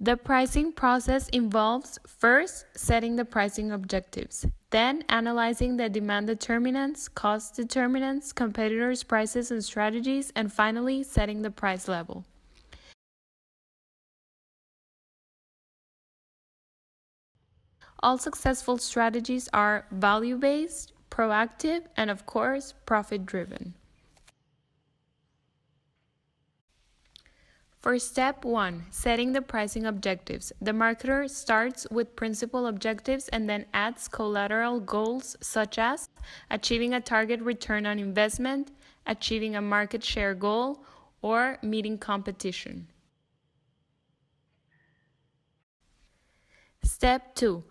The pricing process involves first setting the pricing objectives, then analyzing the demand determinants, cost determinants, competitors' prices and strategies, and finally setting the price level. All successful strategies are value-based, proactive, and of course, profit-driven. For step 1, setting the pricing objectives, the marketer starts with principal objectives and then adds collateral goals such as achieving a target return on investment, achieving a market share goal, or meeting competition. Step 2,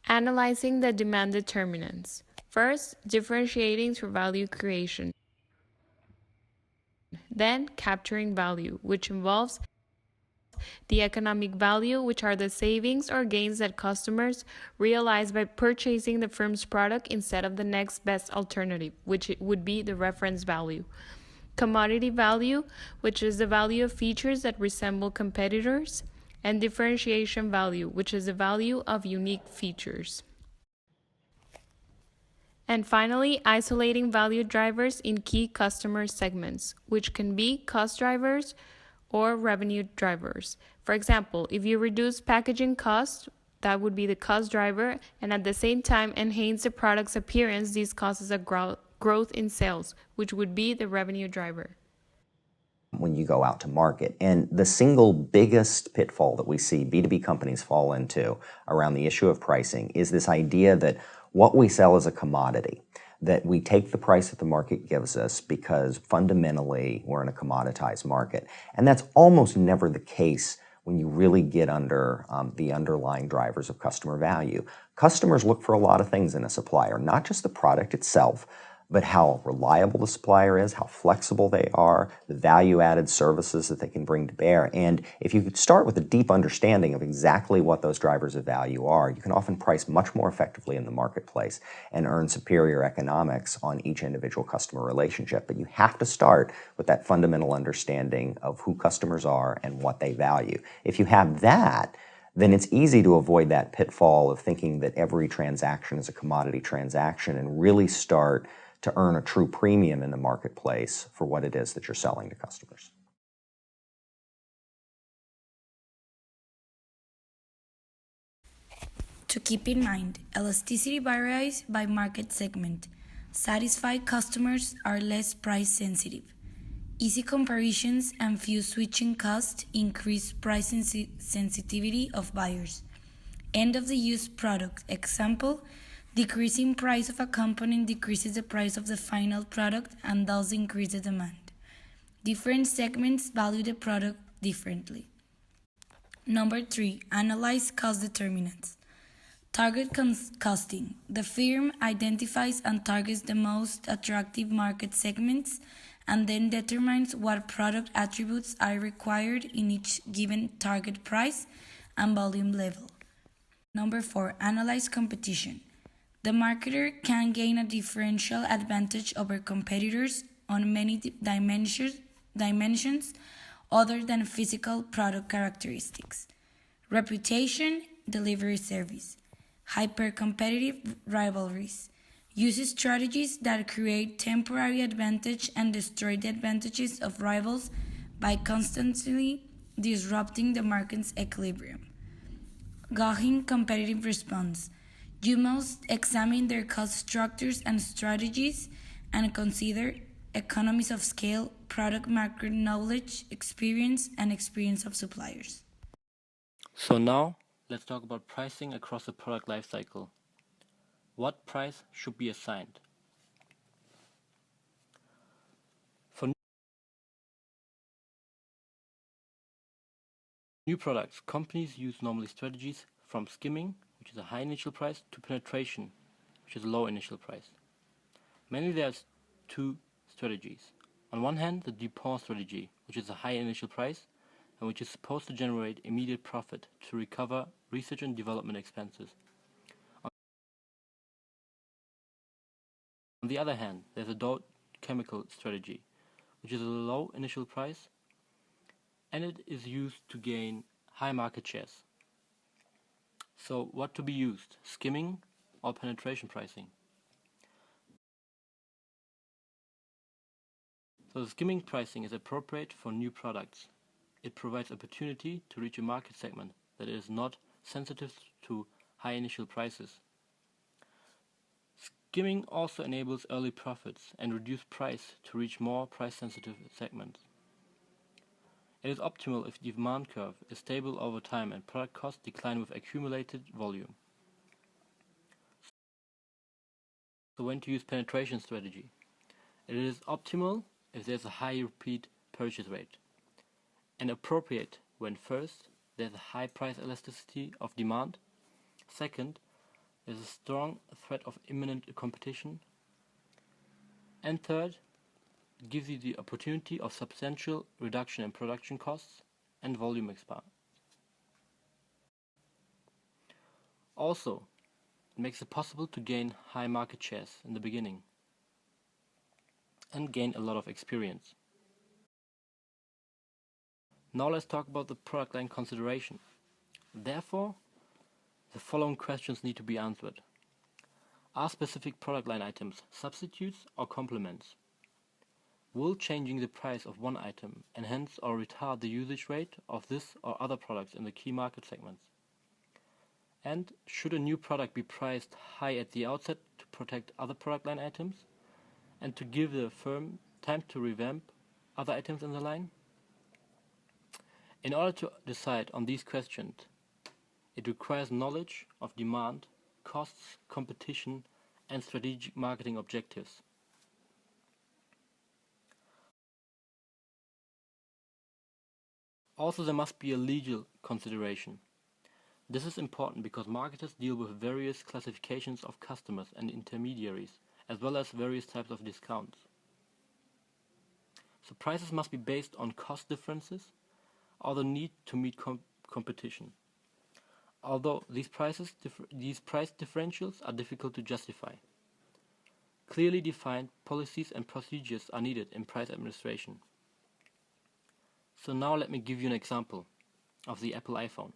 analyzing the demand determinants. First, differentiating through value creation. Then, capturing value, which involves the economic value, which are the savings or gains that customers realize by purchasing the firm's product instead of the next best alternative, which would be the reference value. Commodity value, which is the value of features that resemble competitors. And differentiation value, which is the value of unique features. And finally, isolating value drivers in key customer segments, which can be cost drivers or revenue drivers. For example, if you reduce packaging cost, that would be the cost driver, and at the same time enhance the product's appearance, this causes a growth in sales, which would be the revenue driver. When you go out to market. And the single biggest pitfall that we see B2B companies fall into around the issue of pricing is this idea that what we sell is a commodity, that we take the price that the market gives us because fundamentally we're in a commoditized market. And that's almost never the case when you really get under the underlying drivers of customer value. Customers look for a lot of things in a supplier, not just the product itself, but how reliable the supplier is, how flexible they are, the value-added services that they can bring to bear. And if you could start with a deep understanding of exactly what those drivers of value are, you can often price much more effectively in the marketplace and earn superior economics on each individual customer relationship. But you have to start with that fundamental understanding of who customers are and what they value. If you have that, then it's easy to avoid that pitfall of thinking that every transaction is a commodity transaction and really start to earn a true premium in the marketplace for what it is that you're selling to customers. To keep in mind, elasticity varies by market segment. Satisfied customers are less price sensitive. Easy comparisons and few switching costs increase price sensitivity of buyers. End of the use product example, decreasing price of a component decreases the price of the final product and thus increases demand. Different segments value the product differently. Number 3, analyze cost determinants. Target costing. The firm identifies and targets the most attractive market segments and then determines what product attributes are required in each given target price and volume level. Number 4, analyze competition. The marketer can gain a differential advantage over competitors on many dimensions other than physical product characteristics. Reputation, delivery service, hyper-competitive rivalries. Use strategies that create temporary advantage and destroy the advantages of rivals by constantly disrupting the market's equilibrium. Gauging competitive response. You must examine their cost structures and strategies and consider economies of scale, product market knowledge, experience, and experience of suppliers. So now, let's talk about pricing across the product lifecycle. What price should be assigned? For new products, companies use normally strategies from skimming, which is a high initial price, to penetration, which is a low initial price. Mainly there's two strategies. On one hand, the DuPont strategy, which is a high initial price and which is supposed to generate immediate profit to recover research and development expenses. On the other hand, there's a Dow chemical strategy, which is a low initial price and it is used to gain high market shares. So what to be used, skimming or penetration pricing? So skimming pricing is appropriate for new products. It provides opportunity to reach a market segment that is not sensitive to high initial prices. Skimming also enables early profits and reduced price to reach more price-sensitive segments. It is optimal if the demand curve is stable over time and product costs decline with accumulated volume. So when to use penetration strategy? It is optimal if there's a high repeat purchase rate, and appropriate when first, there's a high price elasticity of demand, second, there's a strong threat of imminent competition, and third, it gives you the opportunity of substantial reduction in production costs and volume expansion. Also, it makes it possible to gain high market shares in the beginning and gain a lot of experience. Now let's talk about the product line consideration. Therefore, the following questions need to be answered. Are specific product line items substitutes or complements? Will changing the price of one item enhance or retard the usage rate of this or other products in the key market segments? And should a new product be priced high at the outset to protect other product line items and to give the firm time to revamp other items in the line? In order to decide on these questions, it requires knowledge of demand, costs, competition, and strategic marketing objectives. Also, there must be a legal consideration. This is important because marketers deal with various classifications of customers and intermediaries, as well as various types of discounts. So prices must be based on cost differences or the need to meet competition. Although these price differentials are difficult to justify. Clearly defined policies and procedures are needed in price administration. So now let me give you an example of the Apple iPhone.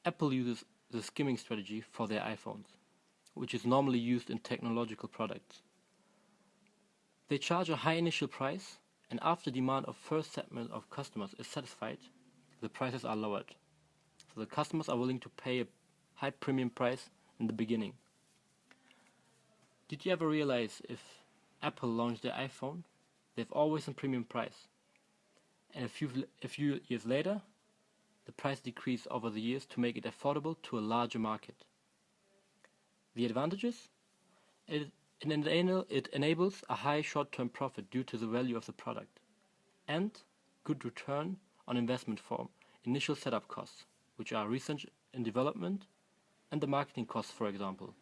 Apple uses the skimming strategy for their iPhones, which is normally used in technological products. They charge a high initial price, and after demand of first segment of customers is satisfied, the prices are lowered. So the customers are willing to pay a high premium price in the beginning. Did you ever realize if Apple launched their iPhone, they've always a premium price, and a few years later, the price decreased over the years to make it affordable to a larger market. The advantages? It enables a high short-term profit due to the value of the product, and good return on investment for initial setup costs, which are research and development, and the marketing costs, for example.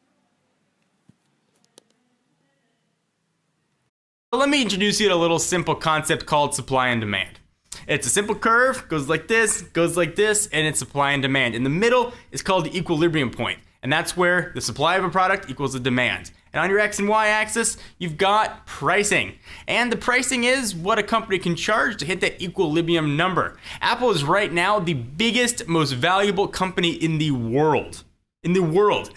Let me introduce you to a little simple concept called supply and demand. It's a simple curve, goes like this, and it's supply and demand. In the middle is called the equilibrium point, and that's where the supply of a product equals the demand. And on your X and Y axis, you've got pricing. And the pricing is what a company can charge to hit that equilibrium number. Apple is right now the biggest, most valuable company in the world.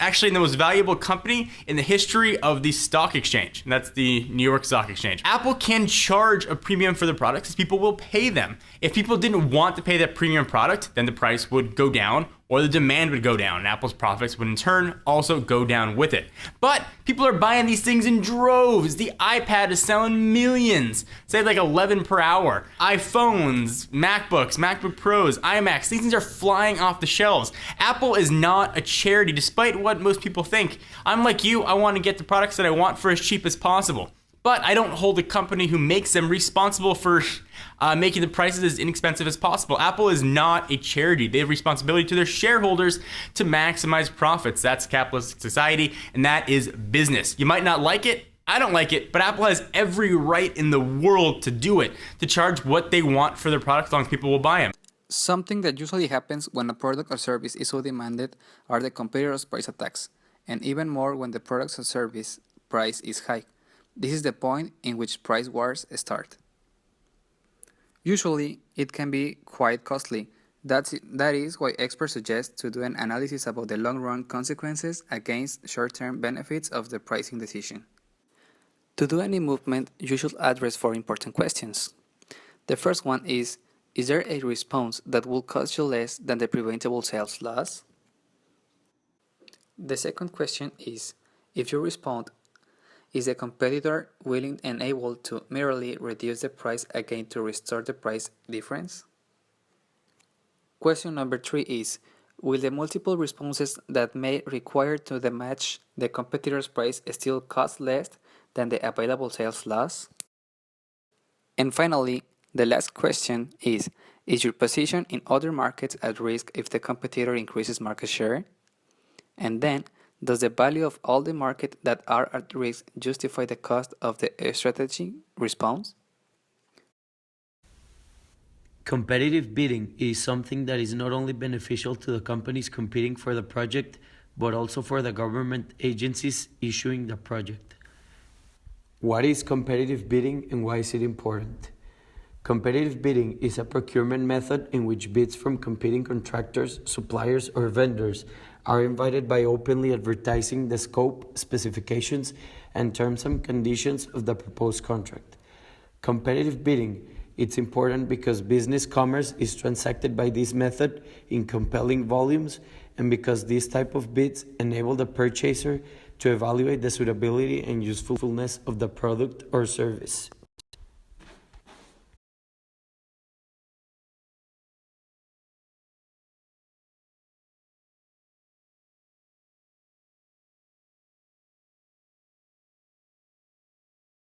Actually the most valuable company in the history of the stock exchange. And that's the New York Stock Exchange. Apple can charge a premium for the products because people will pay them. If people didn't want to pay that premium product, then the price would go down or the demand would go down, and Apple's profits would in turn also go down with it. But people are buying these things in droves. The iPad is selling millions, say like 11 per hour. iPhones, MacBooks, MacBook Pros, iMacs, these things are flying off the shelves. Apple is not a charity, despite what most people think. I'm like you, I want to get the products that I want for as cheap as possible. But I don't hold the company who makes them responsible for making the prices as inexpensive as possible. Apple is not a charity. They have responsibility to their shareholders to maximize profits. That's capitalist society, and that is business. You might not like it. I don't like it, but Apple has every right in the world to do it, to charge what they want for their products as long as people will buy them. Something that usually happens when a product or service is so demanded are the competitors' price attacks, and even more when the product or service price is high. This is the point in which price wars start. Usually, it can be quite costly, That is why experts suggest to do an analysis about the long-run consequences against short-term benefits of the pricing decision. To do any movement, you should address four important questions. The first one is there a response that will cost you less than the preventable sales loss? The second question is, if you respond, is the competitor willing and able to merely reduce the price again to restore the price difference? Question number 3 is, will the multiple responses that may require to match the competitor's price still cost less than the available sales loss? And finally, the last question is your position in other markets at risk if the competitor increases market share? And then, does the value of all the markets that are at risk justify the cost of the strategy response? Competitive bidding is something that is not only beneficial to the companies competing for the project, but also for the government agencies issuing the project. What is competitive bidding and why is it important? Competitive bidding is a procurement method in which bids from competing contractors, suppliers, or vendors are invited by openly advertising the scope, specifications, and terms and conditions of the proposed contract. Competitive bidding, it's important because business commerce is transacted by this method in compelling volumes and because this type of bids enable the purchaser to evaluate the suitability and usefulness of the product or service.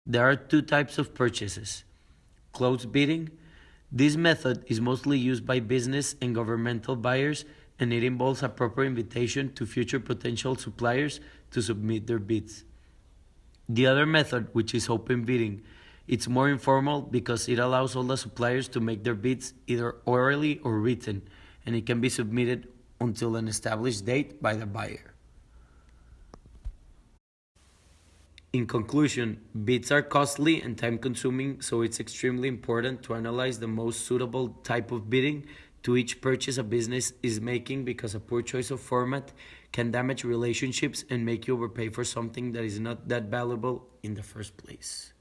There are two types of purchases. Closed bidding. This method is mostly used by business and governmental buyers, and it involves a proper invitation to future potential suppliers to submit their bids. The other method, which is open bidding, it's more informal because it allows all the suppliers to make their bids either orally or written, and it can be submitted until an established date by the buyer. In conclusion, bids are costly and time-consuming, so it's extremely important to analyze the most suitable type of bidding to each purchase a business is making because a poor choice of format can damage relationships and make you overpay for something that is not that valuable in the first place.